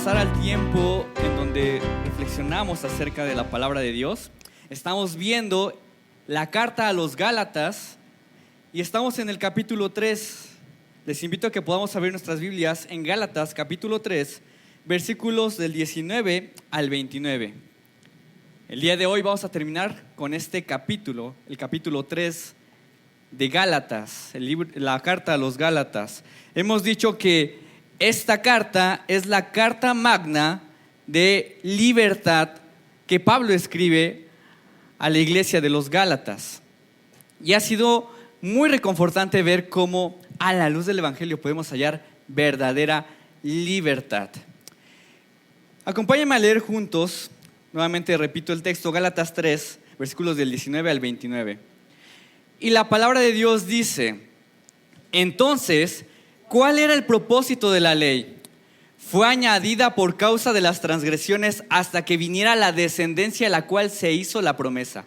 pasar al tiempo en donde reflexionamos acerca de la palabra de Dios. Estamos viendo la carta a los Gálatas y estamos en el capítulo 3. Les invito a que podamos abrir nuestras Biblias en Gálatas capítulo 3, versículos del 19 al 29. El día de hoy vamos a terminar con este capítulo, el capítulo 3 de Gálatas, la carta a los Gálatas. Hemos dicho que esta carta es la carta magna de libertad que Pablo escribe a la iglesia de los Gálatas. Y ha sido muy reconfortante ver cómo a la luz del Evangelio podemos hallar verdadera libertad. Acompáñenme a leer juntos, nuevamente repito el texto, Gálatas 3, versículos del 19 al 29. Y la palabra de Dios dice: entonces, ¿cuál era el propósito de la ley? Fue añadida por causa de las transgresiones hasta que viniera la descendencia a la cual se hizo la promesa.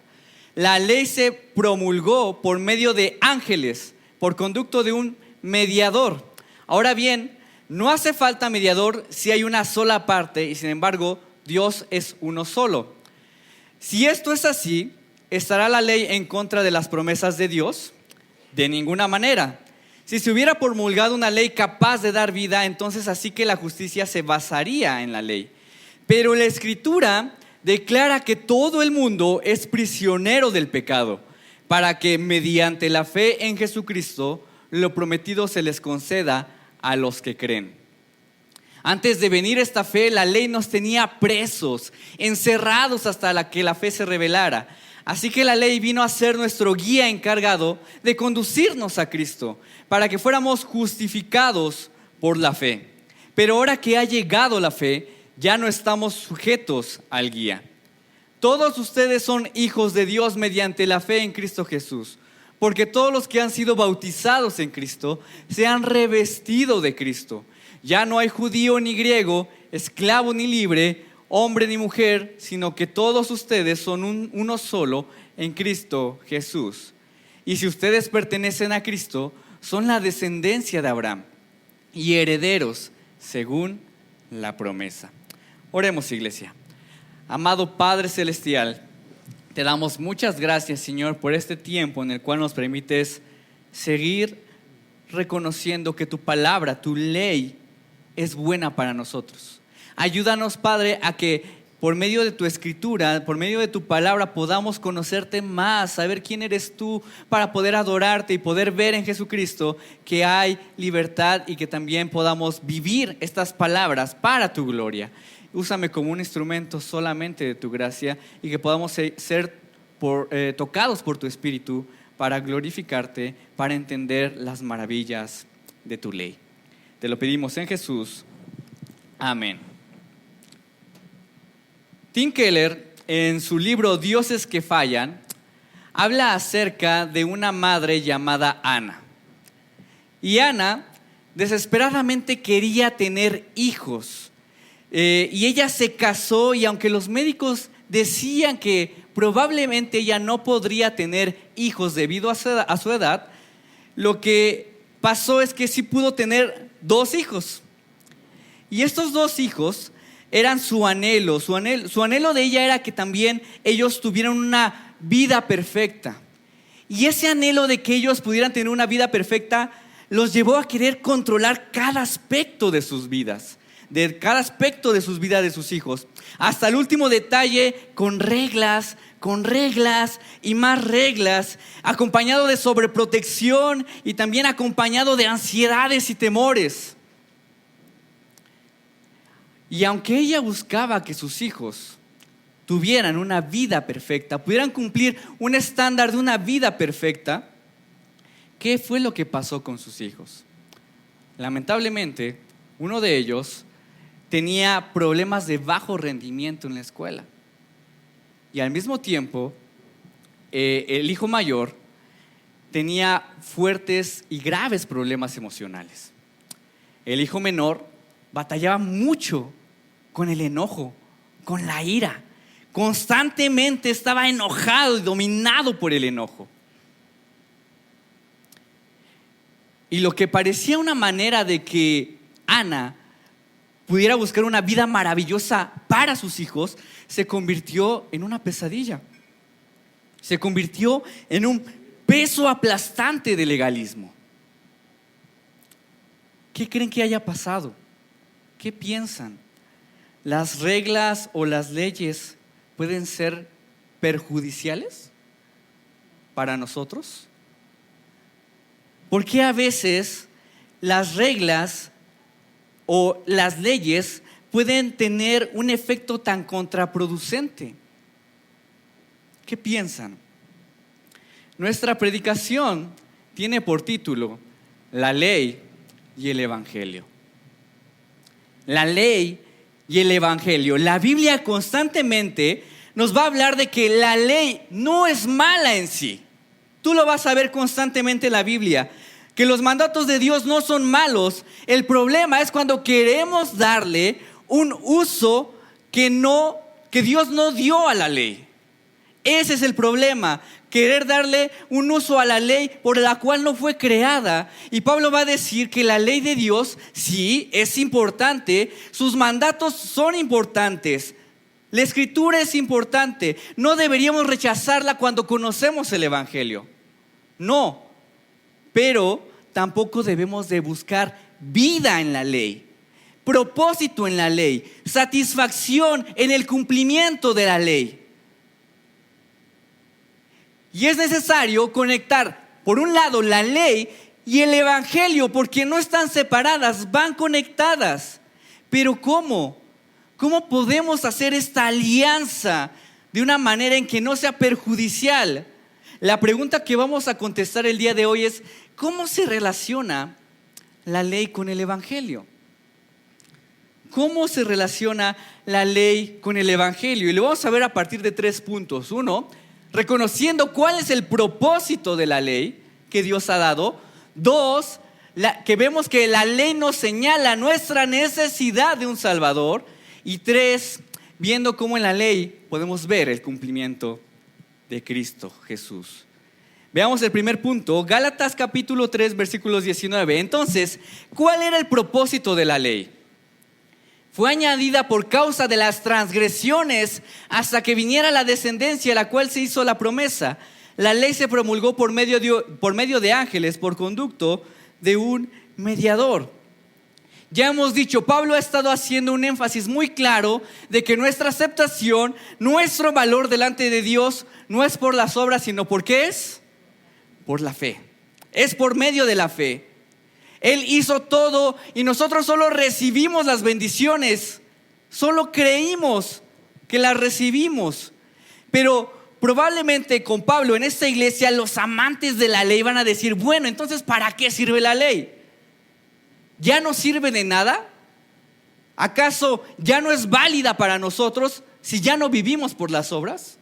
La ley se promulgó por medio de ángeles, por conducto de un mediador. Ahora bien, no hace falta mediador si hay una sola parte y sin embargo Dios es uno solo. Si esto es así, ¿estará la ley en contra de las promesas de Dios? De ninguna manera. Si se hubiera promulgado una ley capaz de dar vida, entonces así que la justicia se basaría en la ley. Pero la Escritura declara que todo el mundo es prisionero del pecado, para que mediante la fe en Jesucristo lo prometido se les conceda a los que creen. Antes de venir esta fe, la ley nos tenía presos, encerrados hasta que la fe se revelara. Así que la ley vino a ser nuestro guía encargado de conducirnos a Cristo, para que fuéramos justificados por la fe. Pero ahora que ha llegado la fe, ya no estamos sujetos al guía. Todos ustedes son hijos de Dios mediante la fe en Cristo Jesús, porque todos los que han sido bautizados en Cristo se han revestido de Cristo. Ya no hay judío ni griego, esclavo ni libre, hombre ni mujer, sino que todos ustedes son uno solo en Cristo Jesús. Y si ustedes pertenecen a Cristo, son la descendencia de Abraham y herederos según la promesa. Oremos, iglesia. Amado Padre Celestial, te damos muchas gracias, Señor, por este tiempo en el cual nos permites seguir reconociendo que tu palabra, tu ley, es buena para nosotros. Ayúdanos, Padre, a que por medio de tu escritura, por medio de tu palabra, podamos conocerte más, saber quién eres tú, para poder adorarte y poder ver en Jesucristo que hay libertad y que también podamos vivir estas palabras para tu gloria. Úsame como un instrumento solamente de tu gracia y que podamos ser tocados por tu Espíritu para glorificarte, para entender las maravillas de tu ley. Te lo pedimos en Jesús. Amén. Tim Keller, en su libro Dioses que fallan, habla acerca de una madre llamada Ana. Y Ana desesperadamente quería tener hijos. Y ella se casó, y aunque los médicos decían que probablemente ella no podría tener hijos debido a su edad, lo que pasó es que sí pudo tener 2 hijos. Y estos 2 hijos eran su anhelo. Su anhelo de ella era que también ellos tuvieran una vida perfecta. Y ese anhelo de que ellos pudieran tener una vida perfecta los llevó a querer controlar cada aspecto de sus vidas, de cada aspecto de sus vidas de sus hijos, hasta el último detalle, con reglas y más reglas, acompañado de sobreprotección y también acompañado de ansiedades y temores. Y aunque ella buscaba que sus hijos tuvieran una vida perfecta, pudieran cumplir un estándar de una vida perfecta, ¿qué fue lo que pasó con sus hijos? Lamentablemente, uno de ellos tenía problemas de bajo rendimiento en la escuela. Y al mismo tiempo, el hijo mayor tenía fuertes y graves problemas emocionales. El hijo menor batallaba mucho con el enojo, con la ira. Constantemente estaba enojado y dominado por el enojo. Y lo que parecía una manera de que Ana pudiera buscar una vida maravillosa para sus hijos, se convirtió en una pesadilla. Se convirtió en un peso aplastante de legalismo. ¿Qué creen que haya pasado? ¿Qué piensan? ¿Las reglas o las leyes pueden ser perjudiciales para nosotros? ¿Por qué a veces las reglas o las leyes pueden tener un efecto tan contraproducente? ¿Qué piensan? Nuestra predicación tiene por título La ley y el evangelio. La ley y el evangelio. La Biblia constantemente nos va a hablar de que la ley no es mala en sí. Tú lo vas a ver constantemente en la Biblia, que los mandatos de Dios no son malos. El problema es cuando queremos darle un uso que Dios no dio a la ley. Ese es el problema, querer darle un uso a la ley por la cual no fue creada. Y Pablo va a decir que la ley de Dios sí es importante, sus mandatos son importantes, la escritura es importante. No deberíamos rechazarla cuando conocemos el evangelio, no, pero tampoco debemos de buscar vida en la ley, propósito en la ley, satisfacción en el cumplimiento de la ley. Y es necesario conectar, por un lado, la ley y el evangelio, porque no están separadas, van conectadas. Pero ¿cómo? ¿Cómo podemos hacer esta alianza de una manera en que no sea perjudicial? La pregunta que vamos a contestar el día de hoy es: ¿cómo se relaciona la ley con el evangelio? ¿Cómo se relaciona la ley con el evangelio? Y lo vamos a ver a partir de 3 puntos. 1, reconociendo cuál es el propósito de la ley que Dios ha dado. 2, que vemos que la ley nos señala nuestra necesidad de un Salvador. Y 3, viendo cómo en la ley podemos ver el cumplimiento de Cristo Jesús. Veamos el primer punto, Gálatas capítulo 3, versículos 19. Entonces, ¿cuál era el propósito de la ley? Fue añadida por causa de las transgresiones hasta que viniera la descendencia a la cual se hizo la promesa. La ley se promulgó por medio de ángeles, por conducto de un mediador. Ya hemos dicho, Pablo ha estado haciendo un énfasis muy claro de que nuestra aceptación, nuestro valor delante de Dios no es por las obras, sino ¿por qué es? Por la fe. Es por medio de la fe. Él hizo todo y nosotros solo recibimos las bendiciones, solo creímos que las recibimos. Pero probablemente con Pablo en esta iglesia los amantes de la ley van a decir: bueno, entonces ¿para qué sirve la ley? ¿Ya no sirve de nada? ¿Acaso ya no es válida para nosotros si ya no vivimos por las obras?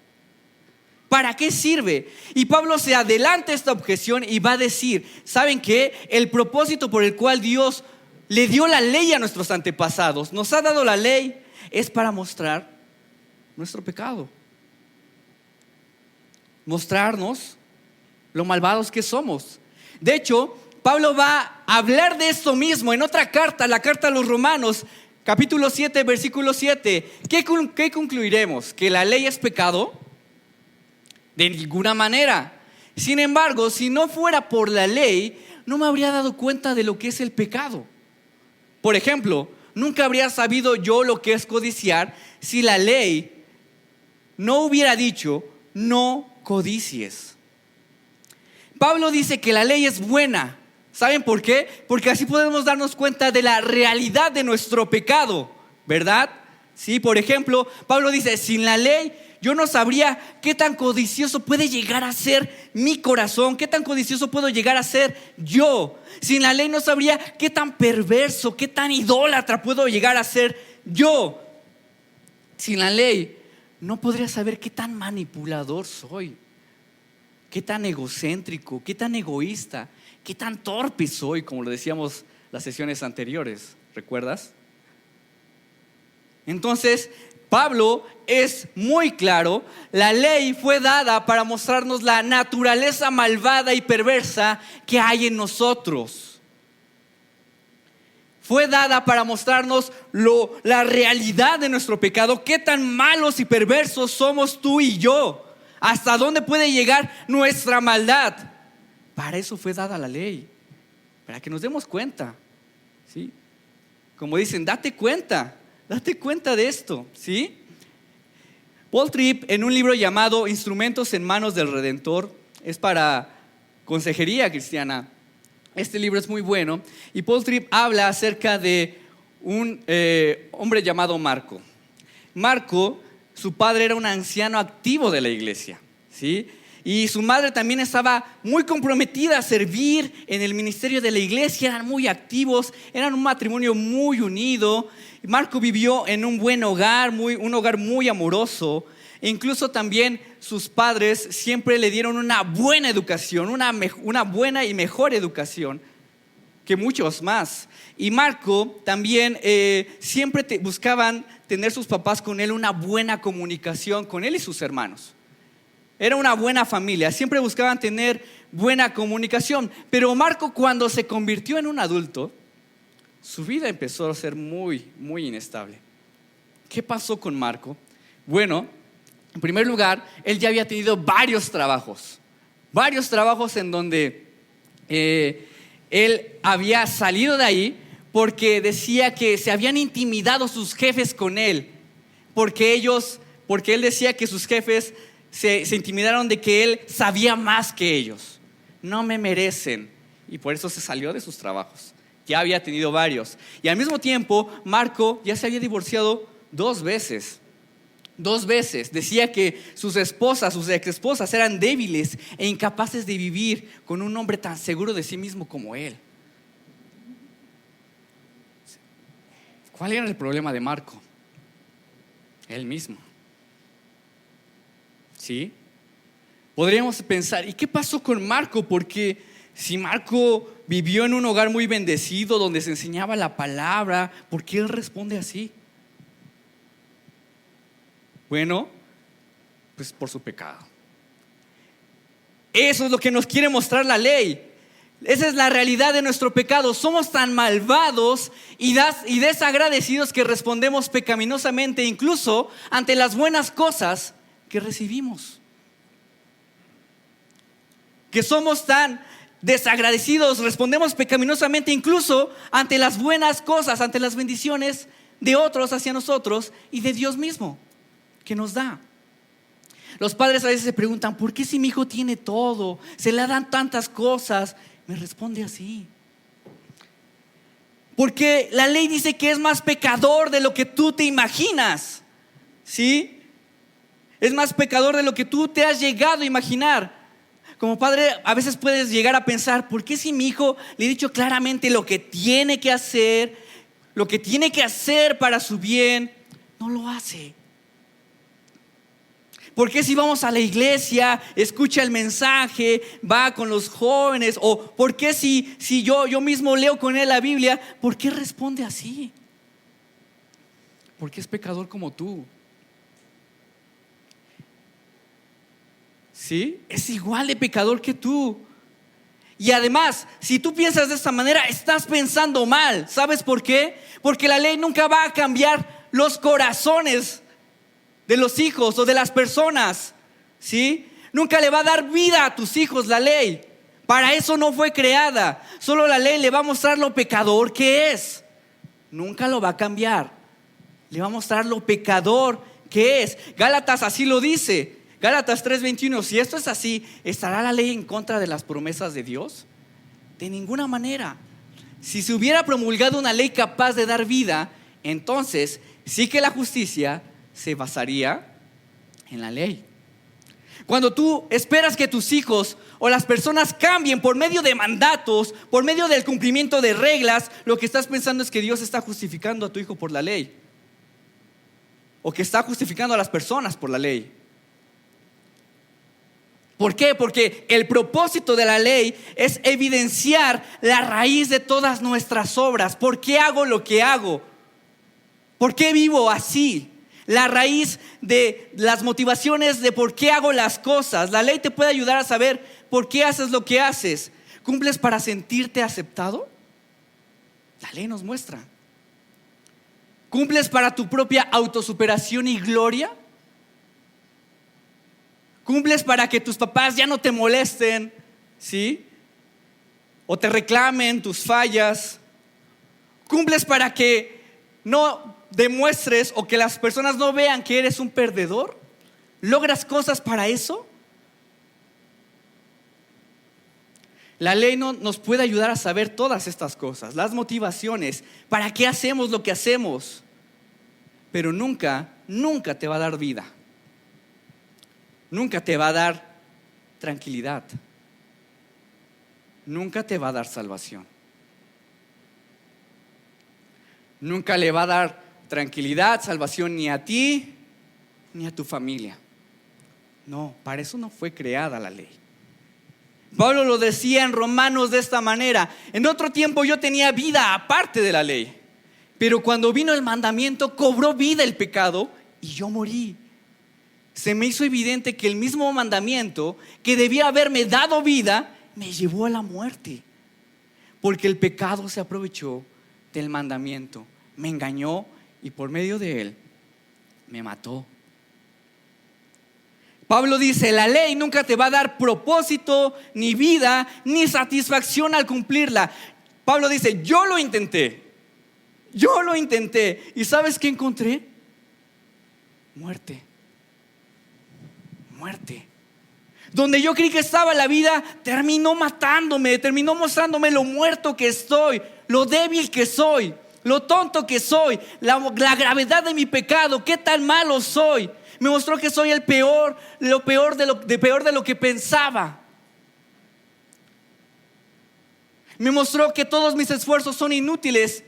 ¿Para qué sirve? Y Pablo se adelanta a esta objeción y va a decir: ¿saben qué? El propósito por el cual Dios le dio la ley a nuestros antepasados, nos ha dado la ley, es para mostrar nuestro pecado, mostrarnos lo malvados que somos. De hecho, Pablo va a hablar de esto mismo en otra carta, la carta a los Romanos, capítulo 7, versículo 7. ¿Qué concluiremos? ¿Que la ley es pecado? De ninguna manera. Sin embargo, si no fuera por la ley, no me habría dado cuenta de lo que es el pecado. Por ejemplo, nunca habría sabido yo lo que es codiciar si la ley no hubiera dicho: no codicies. Pablo dice que la ley es buena. ¿Saben por qué? Porque así podemos darnos cuenta de la realidad de nuestro pecado, ¿verdad? Sí, por ejemplo, Pablo dice: sin la ley yo no sabría qué tan codicioso puede llegar a ser mi corazón, qué tan codicioso puedo llegar a ser yo. Sin la ley no sabría qué tan perverso, qué tan idólatra puedo llegar a ser yo. Sin la ley no podría saber qué tan manipulador soy, qué tan egocéntrico, qué tan egoísta, qué tan torpe soy, como lo decíamos las sesiones anteriores, ¿recuerdas? Entonces, Pablo es muy claro: la ley fue dada para mostrarnos la naturaleza malvada y perversa que hay en nosotros. Fue dada para mostrarnos la realidad de nuestro pecado, qué tan malos y perversos somos tú y yo, hasta dónde puede llegar nuestra maldad. Para eso fue dada la ley, para que nos demos cuenta, ¿sí? Como dicen, date cuenta de esto, ¿sí? Paul Tripp, en un libro llamado Instrumentos en manos del Redentor, es para consejería cristiana. Este libro es muy bueno y Paul Tripp habla acerca de un hombre llamado Marco. Marco, su padre era un anciano activo de la iglesia, ¿sí? Y su madre también estaba muy comprometida a servir en el ministerio de la iglesia. Eran muy activos, eran un matrimonio muy unido. Marco vivió en un buen hogar, un hogar muy amoroso. E incluso también sus padres siempre le dieron una buena educación, una buena y mejor educación que muchos más. Y Marco también siempre buscaban tener sus papás con él una buena comunicación con él y sus hermanos. Era una buena familia, siempre buscaban tener buena comunicación. Pero Marco, cuando se convirtió en un adulto, su vida empezó a ser muy, muy inestable. ¿Qué pasó con Marco? Bueno, en primer lugar, él ya había tenido varios trabajos en donde él había salido de ahí porque decía que se habían intimidado sus jefes con él, porque él decía que sus jefes se intimidaron de que él sabía más que ellos. No me merecen. Y por eso se salió de sus trabajos. Ya había tenido varios. Y al mismo tiempo, Marco ya se había divorciado 2 veces. 2 veces. Decía que sus ex esposas eran débiles e incapaces de vivir con un hombre tan seguro de sí mismo como él. ¿Cuál era el problema de Marco? Él mismo. ¿Sí? Podríamos pensar, ¿y qué pasó con Marco? Porque si Marco vivió en un hogar muy bendecido donde se enseñaba la palabra, ¿por qué él responde así? Bueno, pues por su pecado. Eso es lo que nos quiere mostrar la ley. Esa es la realidad de nuestro pecado. Somos tan malvados y desagradecidos que respondemos pecaminosamente incluso ante las buenas cosas que recibimos. Que somos tan desagradecidos, respondemos pecaminosamente incluso ante las buenas cosas, ante las bendiciones de otros hacia nosotros y de Dios mismo que nos da. Los padres a veces se preguntan, ¿por qué si mi hijo tiene todo? Se le dan tantas cosas. Me responde así: porque la ley dice que es más pecador de lo que tú te imaginas, ¿sí? Es más pecador de lo que tú te has llegado a imaginar. Como padre a veces puedes llegar a pensar, ¿por qué si mi hijo le he dicho claramente lo que tiene que hacer para su bien, no lo hace? ¿Por qué si vamos a la iglesia, escucha el mensaje, va con los jóvenes? ¿O por qué si yo mismo leo con él la Biblia, por qué responde así? Porque es pecador como tú. ¿Sí? Es igual de pecador que tú. Y además, si tú piensas de esta manera, estás pensando mal. ¿Sabes por qué? Porque la ley nunca va a cambiar los corazones de los hijos o de las personas, ¿sí? Nunca le va a dar vida a tus hijos la ley. Para eso no fue creada. Solo la ley le va a mostrar lo pecador que es. Nunca lo va a cambiar. Le va a mostrar lo pecador que es. Gálatas así lo dice. Gálatas 3:21, si esto es así, ¿estará la ley en contra de las promesas de Dios? De ninguna manera. Si se hubiera promulgado una ley capaz de dar vida, entonces sí que la justicia se basaría en la ley. Cuando tú esperas que tus hijos o las personas cambien por medio de mandatos, por medio del cumplimiento de reglas, lo que estás pensando es que Dios está justificando a tu hijo por la ley, o que está justificando a las personas por la ley. ¿Por qué? Porque el propósito de la ley es evidenciar la raíz de todas nuestras obras. ¿Por qué hago lo que hago? ¿Por qué vivo así? La raíz de las motivaciones de por qué hago las cosas. La ley te puede ayudar a saber por qué haces lo que haces. ¿Cumples para sentirte aceptado? La ley nos muestra. ¿Cumples para tu propia autosuperación y gloria? ¿Cumples para que tus papás ya no te molesten, ¿sí? O te reclamen tus fallas? ¿Cumples para que no demuestres o que las personas no vean que eres un perdedor? ¿Logras cosas para eso? La ley no nos puede ayudar a saber todas estas cosas, las motivaciones, para qué hacemos lo que hacemos, pero nunca te va a dar vida, nunca te va a dar tranquilidad, nunca te va a dar salvación, nunca le va a dar tranquilidad, salvación ni a ti ni a tu familia. No, para eso no fue creada la ley. Pablo lo decía en Romanos de esta manera: en otro tiempo yo tenía vida aparte de la ley, pero cuando vino el mandamiento cobró vida el pecado y yo morí. Se me hizo evidente que el mismo mandamiento que debía haberme dado vida me llevó a la muerte, porque el pecado se aprovechó del mandamiento, me engañó y por medio de él me mató. Pablo dice: la ley nunca te va a dar propósito, ni vida, ni satisfacción al cumplirla. Pablo dice: yo lo intenté. ¿Y sabes qué encontré? Muerte. Donde yo creí que estaba la vida, terminó matándome, terminó mostrándome lo muerto que estoy, lo débil que soy, lo tonto que soy, la gravedad de mi pecado, qué tan malo soy. Me mostró que soy el peor, peor de lo que pensaba. Me mostró que todos mis esfuerzos son inútiles.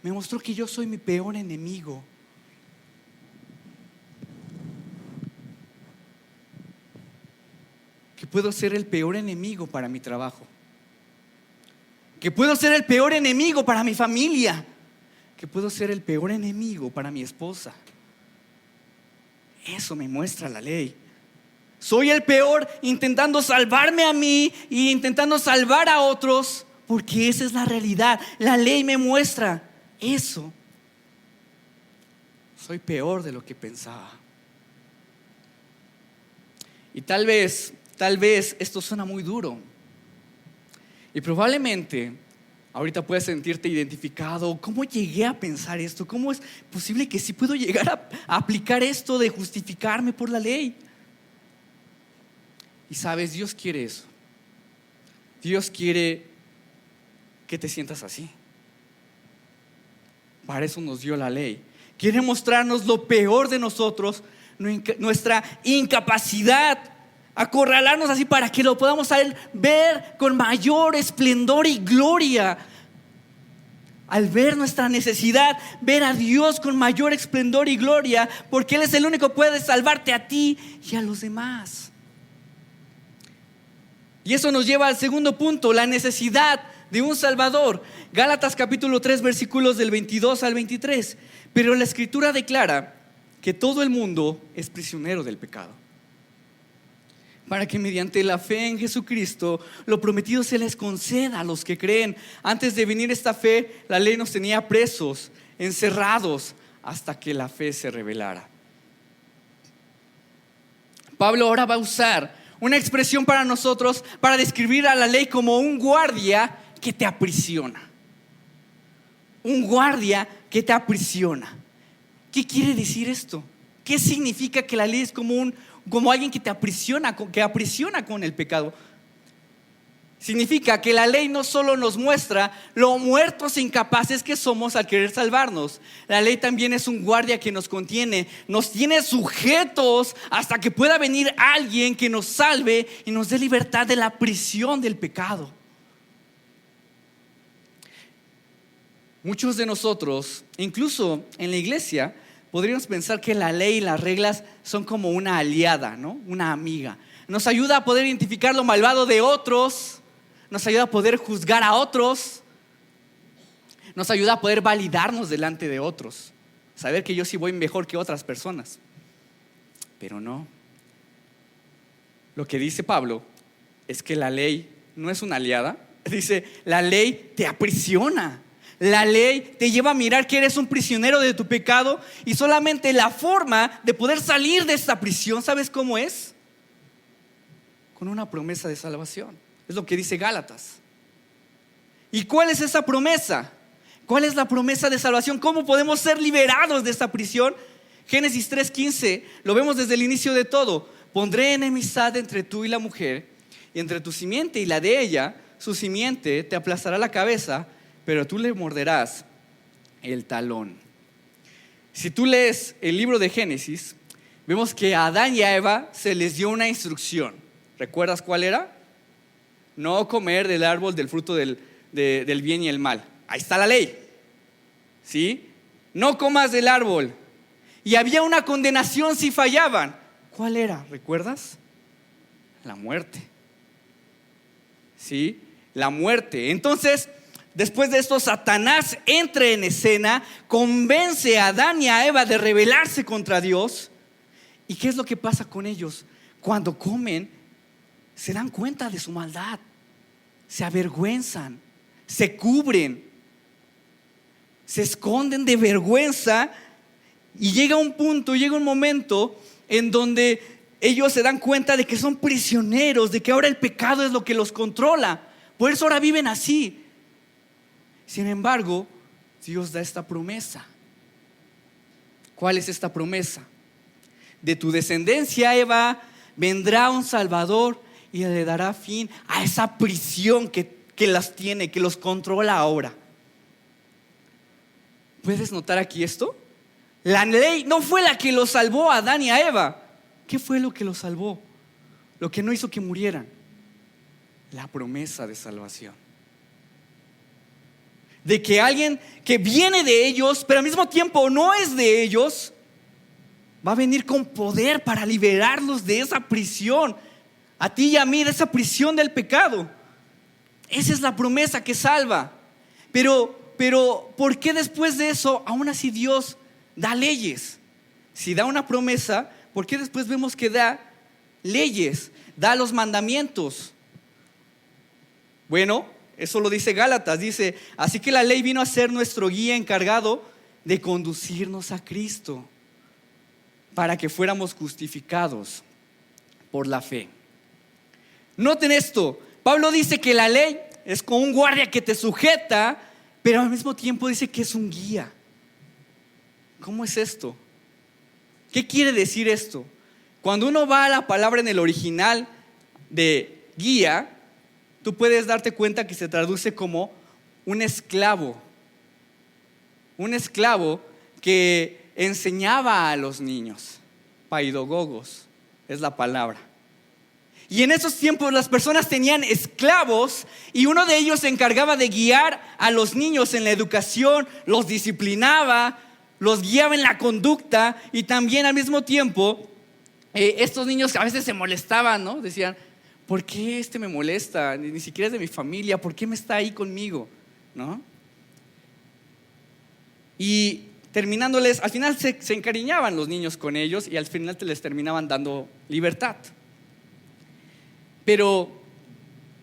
Me mostró que yo soy mi peor enemigo. Que puedo ser el peor enemigo para mi trabajo. Que puedo ser el peor enemigo para mi familia. Que puedo ser el peor enemigo para mi esposa. Eso me muestra la ley. Soy el peor intentando salvarme a mí y intentando salvar a otros, porque esa es la realidad. La ley me muestra eso. Soy peor de lo que pensaba. Y tal vez esto suena muy duro. Y probablemente ahorita puedes sentirte identificado. ¿Cómo llegué a pensar esto? ¿Cómo es posible que sí puedo llegar a aplicar esto de justificarme por la ley? Y sabes, Dios quiere eso. Dios quiere que te sientas así. Para eso nos dio la ley. Quiere mostrarnos lo peor de nosotros, nuestra incapacidad, acorralarnos así para que lo podamos a Él ver con mayor esplendor y gloria. Al ver nuestra necesidad, ver a Dios con mayor esplendor y gloria, porque Él es el único que puede salvarte a ti y a los demás. Y eso nos lleva al segundo punto: la necesidad de un Salvador. Gálatas capítulo 3 versículos del 22 al 23. Pero la Escritura declara que todo el mundo es prisionero del pecado, para que mediante la fe en Jesucristo lo prometido se les conceda a los que creen. Antes de venir esta fe, la ley nos tenía presos, encerrados, hasta que la fe se revelara. Pablo ahora va a usar una expresión para nosotros para describir a la ley como un guardia que te aprisiona. Un guardia que te aprisiona. ¿Qué quiere decir esto? ¿Qué significa que la ley es como alguien que te aprisiona, que aprisiona con el pecado? Significa que la ley no solo nos muestra lo muertos e incapaces que somos al querer salvarnos. La ley también es un guardia que nos contiene, nos tiene sujetos hasta que pueda venir alguien que nos salve y nos dé libertad de la prisión del pecado. Muchos de nosotros, incluso en la iglesia, podríamos pensar que la ley y las reglas son como una aliada, ¿no? Una amiga. Nos ayuda a poder identificar lo malvado de otros, nos ayuda a poder juzgar a otros, nos ayuda a poder validarnos delante de otros, saber que yo sí voy mejor que otras personas. Pero no. Lo que dice Pablo es que la ley no es una aliada. Dice: la ley te aprisiona. La ley te lleva a mirar que eres un prisionero de tu pecado y solamente la forma de poder salir de esta prisión, ¿sabes cómo es? Con una promesa de salvación. Es lo que dice Gálatas. ¿Y cuál es esa promesa? ¿Cuál es la promesa de salvación? ¿Cómo podemos ser liberados de esta prisión? Génesis 3:15, lo vemos desde el inicio de todo. Pondré enemistad entre tú y la mujer, y entre tu simiente y la de ella. Su simiente te aplastará la cabeza, pero tú le morderás el talón. Si tú lees el libro de Génesis, vemos que a Adán y a Eva se les dio una instrucción. ¿Recuerdas cuál era? No comer del árbol del fruto del bien y el mal. Ahí está la ley, ¿sí? No comas del árbol. Y había una condenación si fallaban. ¿Cuál era? ¿Recuerdas? La muerte, ¿sí? La muerte. Entonces, después de esto, Satanás entra en escena, convence a Adán y a Eva de rebelarse contra Dios. ¿Y qué es lo que pasa con ellos? Cuando comen, se dan cuenta de su maldad, se avergüenzan, se cubren, se esconden de vergüenza. Y llega un punto, llega un momento en donde ellos se dan cuenta de que son prisioneros, de que ahora el pecado es lo que los controla. Por eso ahora viven así. Sin embargo, Dios da esta promesa. ¿Cuál es esta promesa? De tu descendencia, Eva, vendrá un Salvador y le dará fin a esa prisión que las tiene, que los controla ahora. ¿Puedes notar aquí esto? La ley no fue la que los salvó a Adán y a Eva. ¿Qué fue lo que los salvó? Lo que no hizo que murieran. La promesa de salvación. De que alguien que viene de ellos, pero al mismo tiempo no es de ellos, va a venir con poder para liberarlos de esa prisión. A ti y a mí, de esa prisión del pecado. Esa es la promesa que salva. Pero ¿por qué después de eso aún así Dios da leyes? Si da una promesa, ¿por qué después vemos que da leyes? Da los mandamientos. Bueno, eso lo dice Gálatas. Dice, así que la ley vino a ser nuestro guía encargado de conducirnos a Cristo, para que fuéramos justificados por la fe. Noten esto, Pablo dice que la ley es como un guardia que te sujeta, pero al mismo tiempo dice que es un guía. ¿Cómo es esto? ¿Qué quiere decir esto? Cuando uno va a la palabra en el original de guía, tú puedes darte cuenta que se traduce como un esclavo. Un esclavo que enseñaba a los niños. Paidogogos es la palabra. Y en esos tiempos las personas tenían esclavos y uno de ellos se encargaba de guiar a los niños en la educación, los disciplinaba, los guiaba en la conducta y también al mismo tiempo estos niños a veces se molestaban, ¿no? Decían, ¿por qué me molesta? Ni siquiera es de mi familia, ¿por qué me está ahí conmigo? ¿No? Y terminándoles, al final se encariñaban los niños con ellos y al final les terminaban dando libertad. Pero,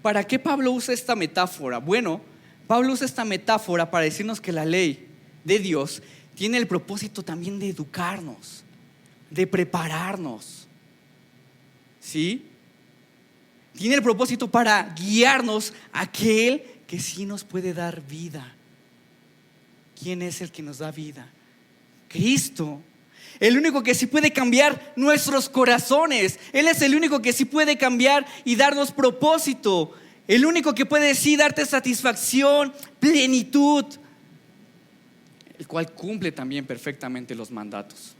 ¿para qué Pablo usa esta metáfora? Bueno, Pablo usa esta metáfora para decirnos que la ley de Dios tiene el propósito también de educarnos, de prepararnos, ¿sí? Tiene el propósito para guiarnos a aquel que sí nos puede dar vida. ¿Quién es el que nos da vida? Cristo. El único que sí puede cambiar nuestros corazones. Él es el único que sí puede cambiar y darnos propósito. El único que puede sí darte satisfacción, plenitud, el cual cumple también perfectamente los mandatos.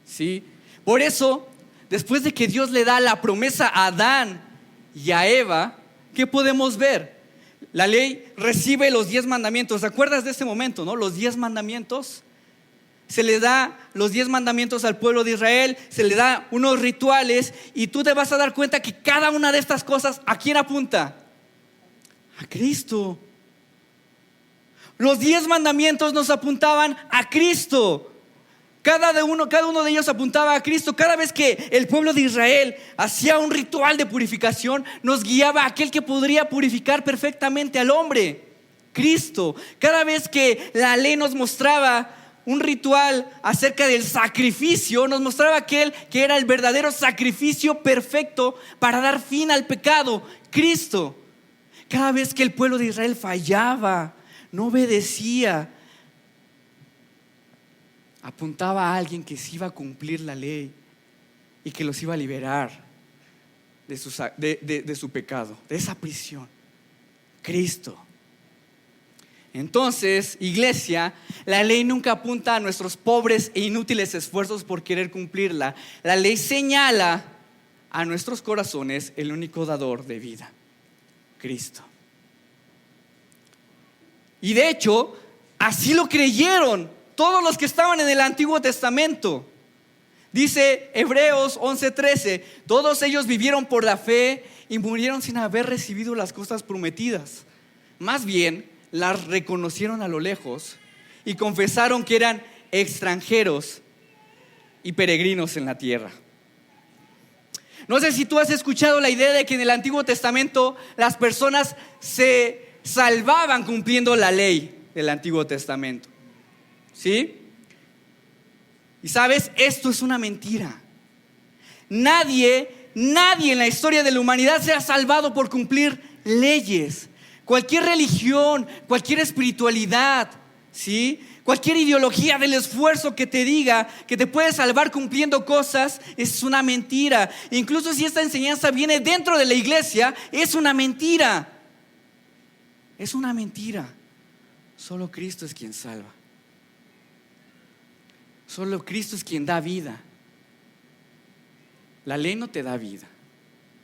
¿Sí? Por eso, después de que Dios le da la promesa a Adán y a Eva, ¿qué podemos ver? La ley recibe los 10 mandamientos. ¿Te acuerdas de ese momento, no? Los 10 mandamientos. Se le da los 10 mandamientos al pueblo de Israel, se le da unos rituales y tú te vas a dar cuenta que cada una de estas cosas, ¿a quién apunta? A Cristo. Los 10 mandamientos nos apuntaban a Cristo. Cada uno de ellos apuntaba a Cristo. Cada vez que el pueblo de Israel hacía un ritual de purificación, nos guiaba a aquel que podría purificar perfectamente al hombre, Cristo. Cada vez que la ley nos mostraba un ritual acerca del sacrificio, nos mostraba aquel que era el verdadero sacrificio perfecto para dar fin al pecado, Cristo. Cada vez que el pueblo de Israel fallaba, no obedecía, apuntaba a alguien que se iba a cumplir la ley y que los iba a liberar de su pecado, de esa prisión, Cristo. Entonces, iglesia, la ley nunca apunta a nuestros pobres e inútiles esfuerzos por querer cumplirla. La ley señala a nuestros corazones el único dador de vida, Cristo. Y de hecho, así lo creyeron todos los que estaban en el Antiguo Testamento. Dice Hebreos 11:13, todos ellos vivieron por la fe y murieron sin haber recibido las cosas prometidas. Más bien, las reconocieron a lo lejos y confesaron que eran extranjeros y peregrinos en la tierra. No sé si tú has escuchado la idea de que en el Antiguo Testamento las personas se salvaban cumpliendo la ley del Antiguo Testamento. ¿Sí? Y sabes, esto es una mentira. Nadie en la historia de la humanidad se ha salvado por cumplir leyes. Cualquier religión, cualquier espiritualidad, ¿sí? Cualquier ideología del esfuerzo que te diga que te puedes salvar cumpliendo cosas es una mentira. Incluso si esta enseñanza viene dentro de la iglesia, es una mentira. Es una mentira. Solo Cristo es quien salva. Solo Cristo es quien da vida. La ley no te da vida.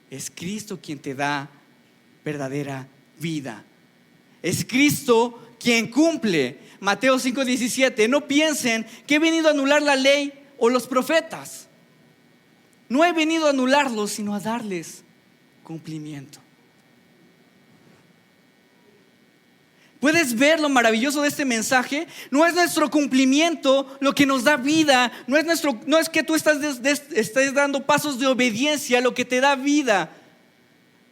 Es Cristo quien te da verdadera vida. Es Cristo quien cumple. Mateo 5:17. No piensen que he venido a anular la ley o los profetas. No he venido a anularlos, sino a darles cumplimiento. ¿Puedes ver lo maravilloso de este mensaje? No es nuestro cumplimiento lo que nos da vida. No es que tú estés dando pasos de obediencia lo que te da vida.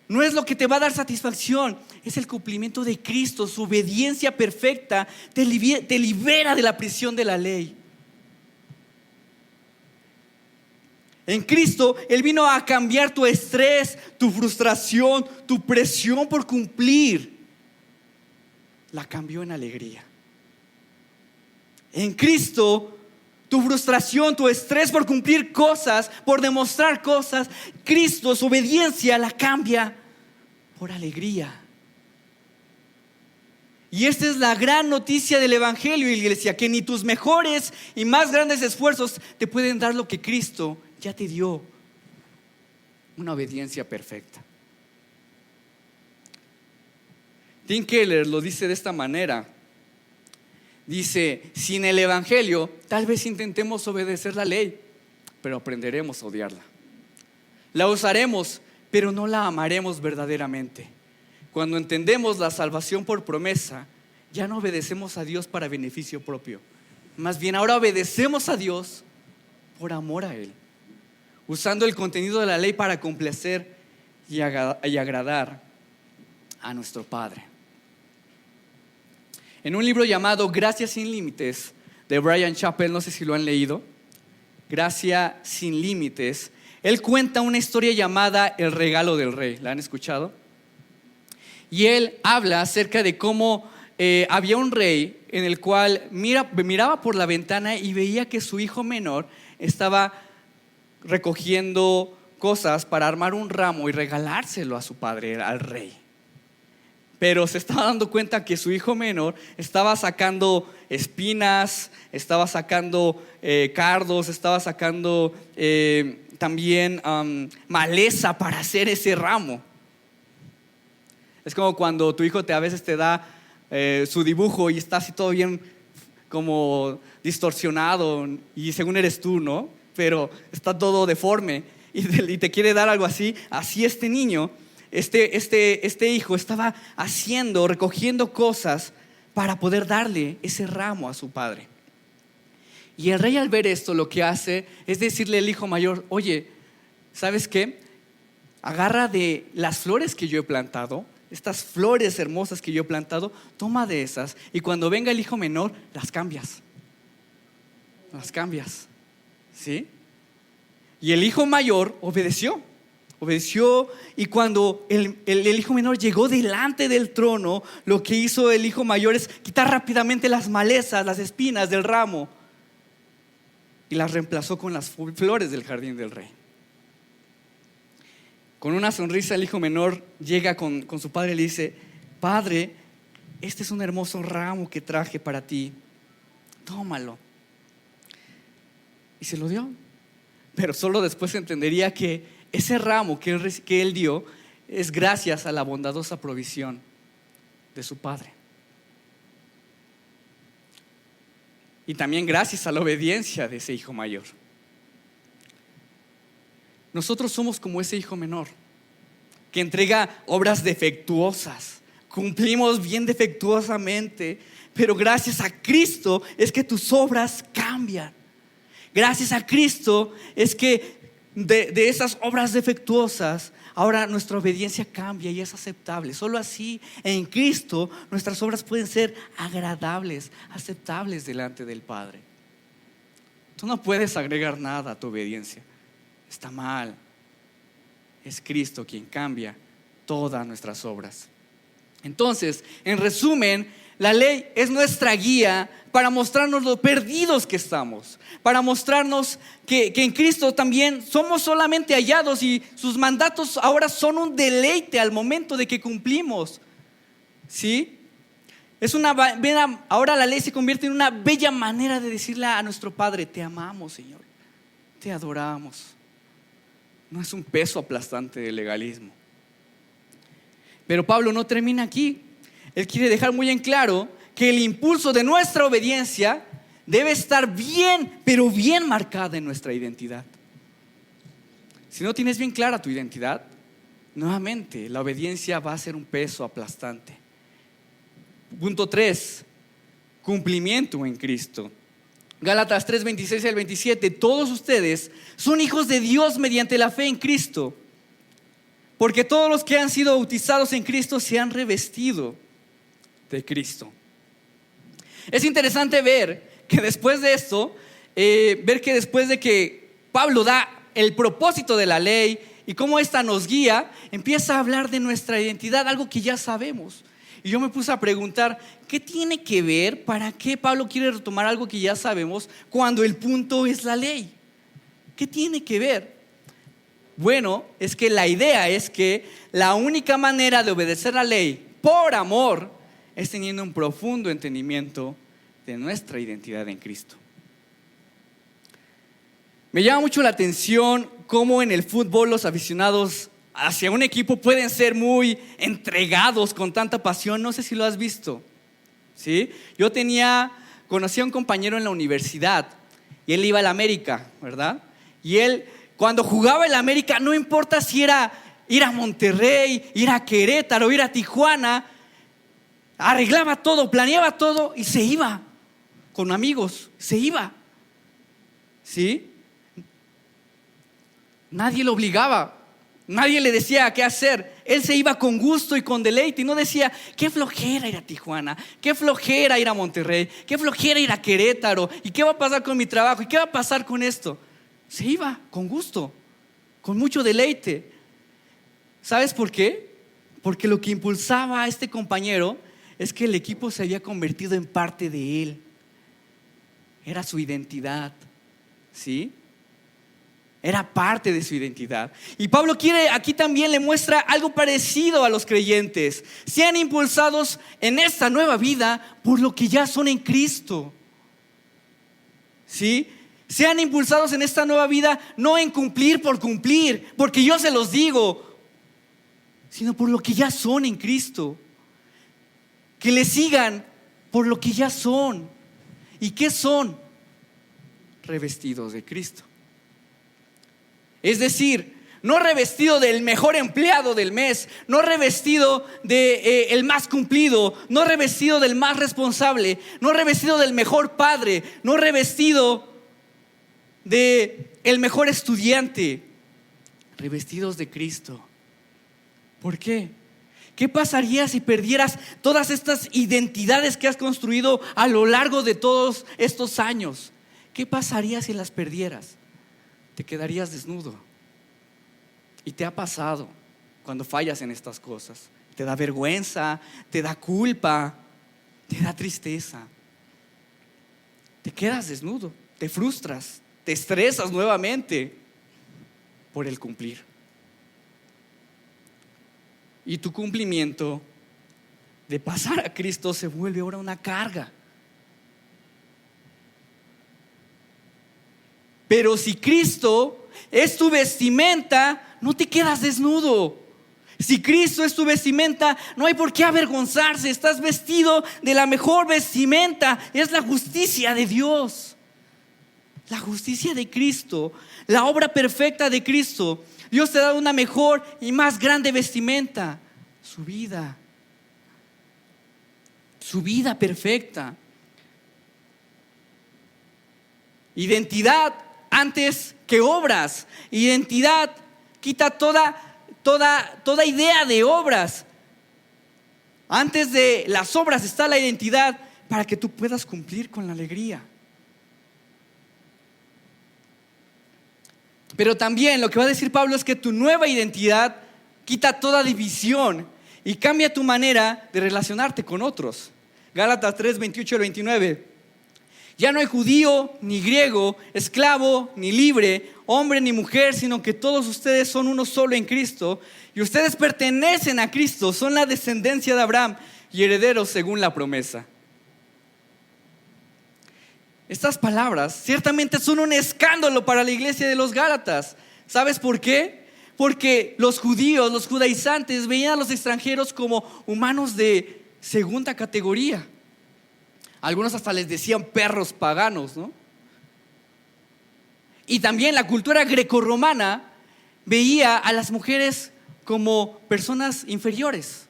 No es lo que te va a dar satisfacción. Es el cumplimiento de Cristo. Su obediencia perfecta te libera de la prisión de la ley. En Cristo, Él vino a cambiar tu estrés, tu frustración, tu presión por cumplir. La cambió en alegría. En Cristo, tu frustración, tu estrés por cumplir cosas, por demostrar cosas, Cristo, su obediencia la cambia por alegría. Y esta es la gran noticia del Evangelio, iglesia, que ni tus mejores y más grandes esfuerzos te pueden dar lo que Cristo ya te dio: una obediencia perfecta. Tim Keller lo dice de esta manera. Dice: sin el Evangelio tal vez intentemos obedecer la ley, pero aprenderemos a odiarla. La usaremos, pero no la amaremos verdaderamente. Cuando entendemos la salvación por promesa, ya no obedecemos a Dios para beneficio propio. Más bien ahora obedecemos a Dios por amor a Él, usando el contenido de la ley para complacer y agradar a nuestro Padre. En un libro llamado Gracia sin Límites, de Bryan Chapell, no sé si lo han leído, Gracia sin Límites, él cuenta una historia llamada El regalo del rey. ¿La han escuchado? Y él habla acerca de cómo había un rey en el cual miraba por la ventana y veía que su hijo menor estaba recogiendo cosas para armar un ramo y regalárselo a su padre, al rey. Pero se estaba dando cuenta que su hijo menor estaba sacando espinas, estaba sacando cardos, estaba sacando también maleza para hacer ese ramo. Es como cuando tu hijo a veces te da su dibujo y está así todo bien como distorsionado y según eres tú, ¿no? Pero está todo deforme y te quiere dar algo así. Así este niño, este hijo estaba recogiendo cosas para poder darle ese ramo a su padre. Y el rey, al ver esto, lo que hace es decirle al hijo mayor: oye, ¿sabes qué? Agarra de las flores que yo he plantado, estas flores hermosas que yo he plantado, toma de esas, y cuando venga el hijo menor, las cambias. ¿Sí? Y el hijo mayor obedeció, y cuando el hijo menor llegó delante del trono, lo que hizo el hijo mayor es quitar rápidamente las malezas, las espinas del ramo, y las reemplazó con las flores del jardín del rey. Con una sonrisa, el hijo menor llega con su padre y le dice: padre, este es un hermoso ramo que traje para ti, tómalo. Y se lo dio. Pero solo después entendería que ese ramo que él dio es gracias a la bondadosa provisión de su padre. Y también gracias a la obediencia de ese hijo mayor. Nosotros somos como ese hijo menor que entrega obras defectuosas. Cumplimos bien defectuosamente, pero gracias a Cristo es que tus obras cambian. Gracias a Cristo es que de esas obras defectuosas, ahora nuestra obediencia cambia y es aceptable. Solo así, en Cristo, nuestras obras pueden ser agradables, aceptables delante del Padre. Tú no puedes agregar nada a tu obediencia. Está mal. Es Cristo quien cambia todas nuestras obras. Entonces, en resumen, la ley es nuestra guía para mostrarnos lo perdidos que estamos, para mostrarnos que en Cristo también somos solamente hallados, y sus mandatos ahora son un deleite al momento de que cumplimos. ¿Sí? Ahora la ley se convierte en una bella manera de decirle a nuestro Padre: te amamos, Señor, te adoramos. No es un peso aplastante del legalismo. Pero Pablo no termina aquí. Él quiere dejar muy en claro que el impulso de nuestra obediencia debe estar bien, pero bien marcada en nuestra identidad. Si no tienes bien clara tu identidad, nuevamente la obediencia va a ser un peso aplastante. Punto 3, cumplimiento en Cristo. Gálatas 3, 26 al 27. Todos ustedes son hijos de Dios mediante la fe en Cristo, porque todos los que han sido bautizados en Cristo se han revestido de Cristo. Es interesante ver que después de esto, después de que Pablo da el propósito de la ley y cómo esta nos guía, empieza a hablar de nuestra identidad, algo que ya sabemos. Y yo me puse a preguntar: ¿qué tiene que ver? ¿Para qué Pablo quiere retomar algo que ya sabemos cuando el punto es la ley? ¿Qué tiene que ver? Bueno, es que la idea es que la única manera de obedecer la ley por amor es teniendo un profundo entendimiento de nuestra identidad en Cristo. Me llama mucho la atención cómo en el fútbol los aficionados hacia un equipo pueden ser muy entregados con tanta pasión. No sé si lo has visto, ¿sí? Conocí a un compañero en la universidad y él iba al América, ¿verdad? Y él, cuando jugaba el América, no importa si era ir a Monterrey, ir a Querétaro, ir a Tijuana, arreglaba todo, planeaba todo y se iba con amigos, se iba. ¿Sí? Nadie lo obligaba, nadie le decía qué hacer. Él se iba con gusto y con deleite y no decía: qué flojera ir a Tijuana, qué flojera ir a Monterrey, qué flojera ir a Querétaro, y qué va a pasar con mi trabajo, y qué va a pasar con esto. Se iba con gusto, con mucho deleite. ¿Sabes por qué? Porque lo que impulsaba a este compañero es que el equipo se había convertido en parte de él. Era su identidad, ¿sí? Era parte de su identidad. Y Pablo aquí también le muestra algo parecido a los creyentes. Sean impulsados en esta nueva vida por lo que ya son en Cristo, ¿sí? Sean impulsados en esta nueva vida no en cumplir por cumplir, porque yo se los digo, sino por lo que ya son en Cristo. Que le sigan por lo que ya son. ¿Y qué son? Revestidos de Cristo. Es decir, no revestido del mejor empleado del mes, no revestido de el más cumplido, no revestido del más responsable, no revestido del mejor padre, no revestido de el mejor estudiante, revestidos de Cristo. ¿Por qué? ¿Qué pasaría si perdieras todas estas identidades que has construido a lo largo de todos estos años? ¿Qué pasaría si las perdieras? Te quedarías desnudo. Y te ha pasado cuando fallas en estas cosas. Te da vergüenza, te da culpa, te da tristeza. Te quedas desnudo, te frustras, te estresas nuevamente por el cumplir. Y tu cumplimiento de pasar a Cristo se vuelve ahora una carga. Pero si Cristo es tu vestimenta, no te quedas desnudo. Si Cristo es tu vestimenta, no hay por qué avergonzarse. Estás vestido de la mejor vestimenta. Es la justicia de Dios, la justicia de Cristo, la obra perfecta de Cristo. Dios te da una mejor y más grande vestimenta: su vida perfecta. Identidad antes que obras. Identidad quita toda idea de obras. Antes de las obras está la identidad, para que tú puedas cumplir con la alegría. Pero también lo que va a decir Pablo es que tu nueva identidad quita toda división y cambia tu manera de relacionarte con otros. Gálatas 3, 28 al 29. Ya no hay judío ni griego, esclavo ni libre, hombre ni mujer, sino que todos ustedes son uno solo en Cristo. Y ustedes pertenecen a Cristo, son la descendencia de Abraham y herederos según la promesa. Estas palabras ciertamente son un escándalo para la iglesia de los Gálatas. ¿Sabes por qué? Porque los judíos, los judaizantes, veían a los extranjeros como humanos de segunda categoría. Algunos hasta les decían perros paganos, ¿no? Y también la cultura grecorromana veía a las mujeres como personas inferiores.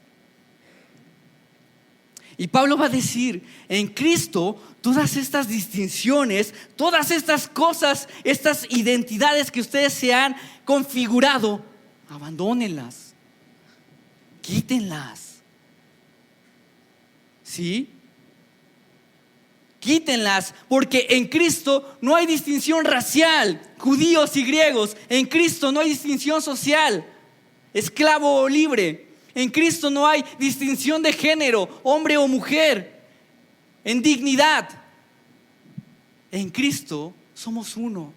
Y Pablo va a decir: en Cristo todas estas distinciones, todas estas cosas, estas identidades que ustedes se han configurado, abandónenlas, quítenlas. ¿Sí? Quítenlas, porque en Cristo no hay distinción racial, judíos y griegos. En Cristo no hay distinción social, esclavo o libre. En Cristo no hay distinción de género, hombre o mujer, en dignidad. En Cristo somos uno.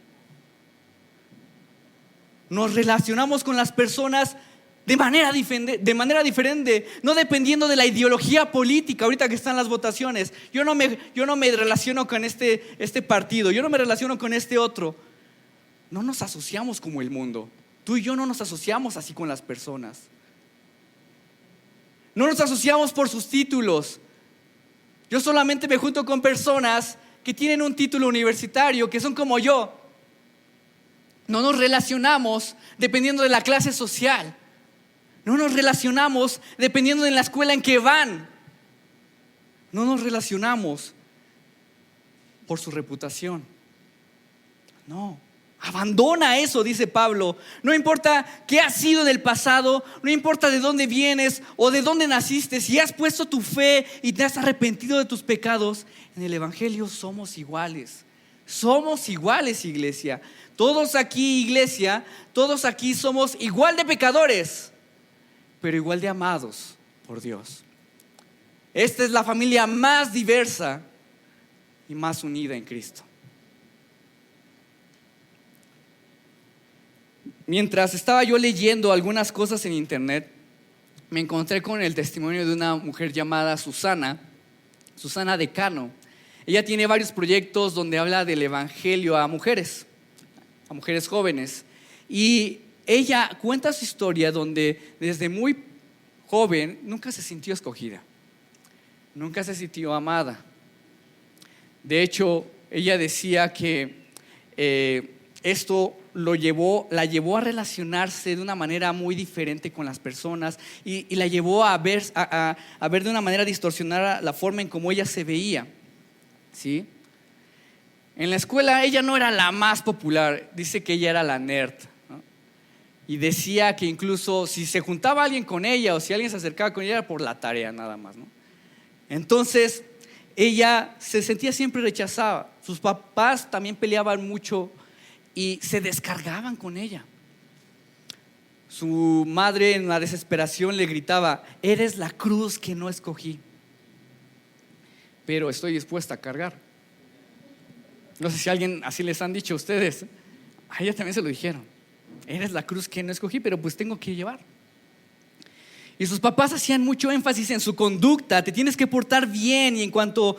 Nos relacionamos con las personas de manera diferente, no dependiendo de la ideología política. Ahorita que están las votaciones, yo no me relaciono con este partido, yo no me relaciono con este otro. No nos asociamos como el mundo. Tú y yo no nos asociamos así con las personas. No nos asociamos por sus títulos. Yo solamente me junto con personas que tienen un título universitario, que son como yo. No nos relacionamos dependiendo de la clase social. No nos relacionamos dependiendo de la escuela en que van. No nos relacionamos por su reputación. No. Abandona eso, dice Pablo. No importa qué has sido del pasado, no importa de dónde vienes o de dónde naciste. Si has puesto tu fe y te has arrepentido de tus pecados, en el Evangelio somos iguales. Somos iguales, iglesia. Todos aquí, iglesia, todos aquí somos igual de pecadores, pero igual de amados por Dios. Esta es la familia más diversa y más unida en Cristo. Mientras estaba yo leyendo algunas cosas en internet, me encontré con el testimonio de una mujer llamada Susana Decano. Ella tiene varios proyectos donde habla del evangelio a mujeres jóvenes. Y ella cuenta su historia donde desde muy joven nunca se sintió escogida, nunca se sintió amada. De hecho, ella decía que esto la llevó a relacionarse de una manera muy diferente con las personas y la llevó a ver de una manera distorsionada la forma en cómo ella se veía, ¿sí? En la escuela ella no era la más popular, dice que ella era la nerd, ¿no? Y decía que incluso si se juntaba alguien con ella o si alguien se acercaba con ella era por la tarea nada más, ¿no? Entonces ella se sentía siempre rechazada. Sus papás también peleaban mucho y se descargaban con ella. Su madre en la desesperación le gritaba: eres la cruz que no escogí, pero estoy dispuesta a cargar. No sé si a alguien así les han dicho a ustedes. A ella también se lo dijeron: eres la cruz que no escogí, pero pues tengo que llevar. Y sus papás hacían mucho énfasis en su conducta: te tienes que portar bien. Y en cuanto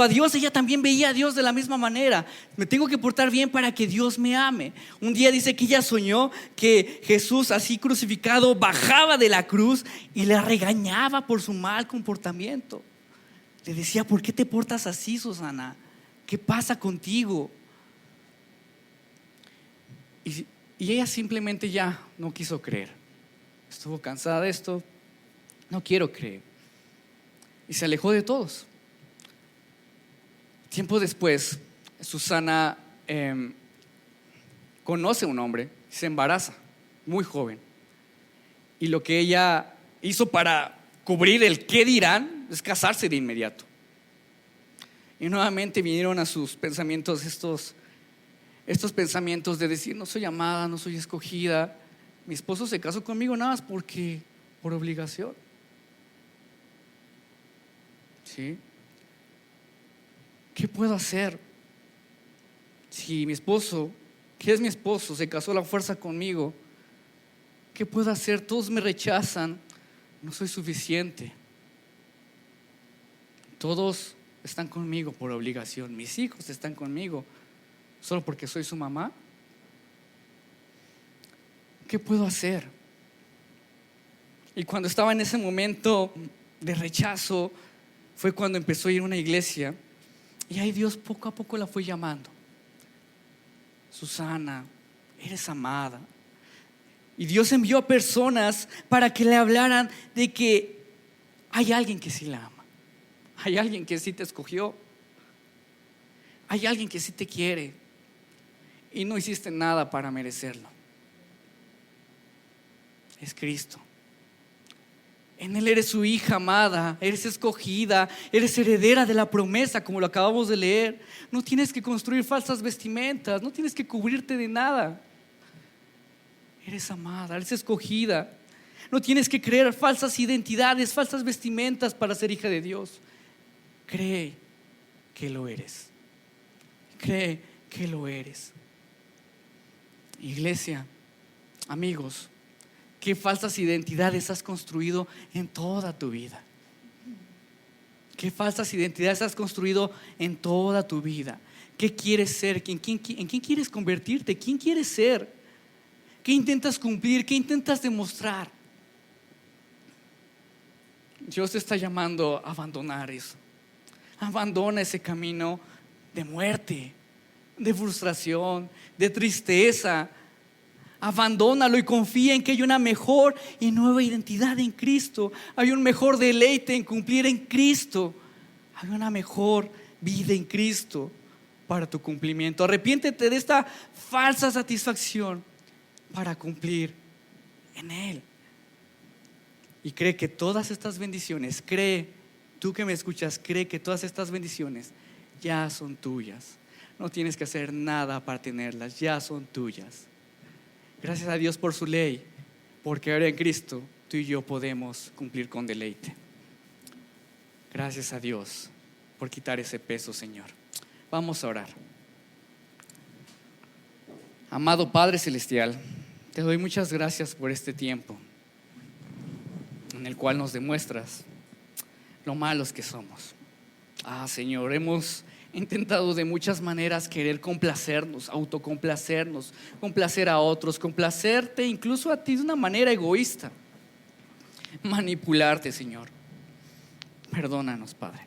a Dios, ella también veía a Dios de la misma manera: me tengo que portar bien para que Dios me ame. Un día dice que ella soñó que Jesús, así crucificado, bajaba de la cruz y le regañaba por su mal comportamiento. Le decía: ¿por qué te portas así, Susana? ¿Qué pasa contigo? Y ella simplemente ya no quiso creer. Estuvo cansada de esto, no quiero creer. Y se alejó de todos. Tiempo después, Susana conoce a un hombre, se embaraza, muy joven. Y lo que ella hizo para cubrir el qué dirán es casarse de inmediato. Y nuevamente vinieron a sus pensamientos estos pensamientos de decir: no soy amada, no soy escogida. Mi esposo se casó conmigo nada más por obligación. ¿Sí? ¿Qué puedo hacer? Si mi esposo, que es mi esposo, se casó a la fuerza conmigo, ¿qué puedo hacer? Todos me rechazan, no soy suficiente. Todos están conmigo por obligación. Mis hijos están conmigo solo porque soy su mamá. ¿Qué puedo hacer? Y cuando estaba en ese momento de rechazo, fue cuando empezó a ir a una iglesia. Y ahí Dios poco a poco la fue llamando: Susana, eres amada. Y Dios envió a personas para que le hablaran de que hay alguien que sí la ama. Hay alguien que sí te escogió. Hay alguien que sí te quiere. Y no hiciste nada para merecerlo. Es Cristo. En Él eres su hija amada, eres escogida, eres heredera de la promesa, como lo acabamos de leer. No tienes que construir falsas vestimentas, no tienes que cubrirte de nada. Eres amada, eres escogida. No tienes que creer falsas identidades, falsas vestimentas para ser hija de Dios. Cree que lo eres. Cree que lo eres. Iglesia, amigos, ¿qué falsas identidades has construido en toda tu vida? ¿Qué falsas identidades has construido en toda tu vida? ¿Qué quieres ser? ¿En quién quieres convertirte? ¿Quién quieres ser? ¿Qué intentas cumplir? ¿Qué intentas demostrar? Dios te está llamando a abandonar eso. Abandona ese camino de muerte, de frustración, de tristeza. Abandónalo y confía en que hay una mejor y nueva identidad en Cristo. Hay un mejor deleite en cumplir en Cristo. Hay una mejor vida en Cristo para tu cumplimiento. Arrepiéntete de esta falsa satisfacción para cumplir en Él. Y cree que todas estas bendiciones, tú que me escuchas, cree que todas estas bendiciones ya son tuyas. No tienes que hacer nada para tenerlas, ya son tuyas. Gracias a Dios por su ley, porque ahora en Cristo tú y yo podemos cumplir con deleite. Gracias a Dios por quitar ese peso, Señor. Vamos a orar. Amado Padre Celestial, te doy muchas gracias por este tiempo en el cual nos demuestras lo malos que somos. Señor, hemos intentado de muchas maneras querer complacernos, autocomplacernos, complacer a otros, complacerte incluso a ti de una manera egoísta, manipularte, Señor. Perdónanos, Padre.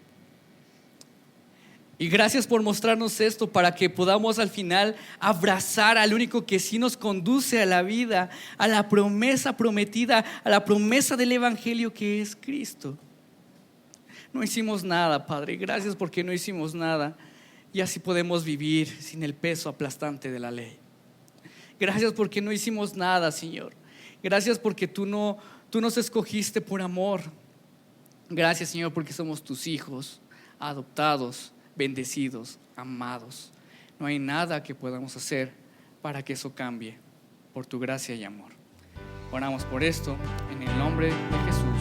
Y gracias por mostrarnos esto para que podamos al final abrazar al único que sí nos conduce a la vida, a la promesa prometida, a la promesa del Evangelio que es Cristo. No hicimos nada, Padre, gracias porque no hicimos nada y así podemos vivir sin el peso aplastante de la ley. Gracias porque no hicimos nada, Señor. Gracias porque tú nos escogiste por amor. Gracias, Señor, porque somos tus hijos, adoptados, bendecidos, amados. No hay nada que podamos hacer para que eso cambie, por tu gracia y amor. Oramos por esto en el nombre de Jesús.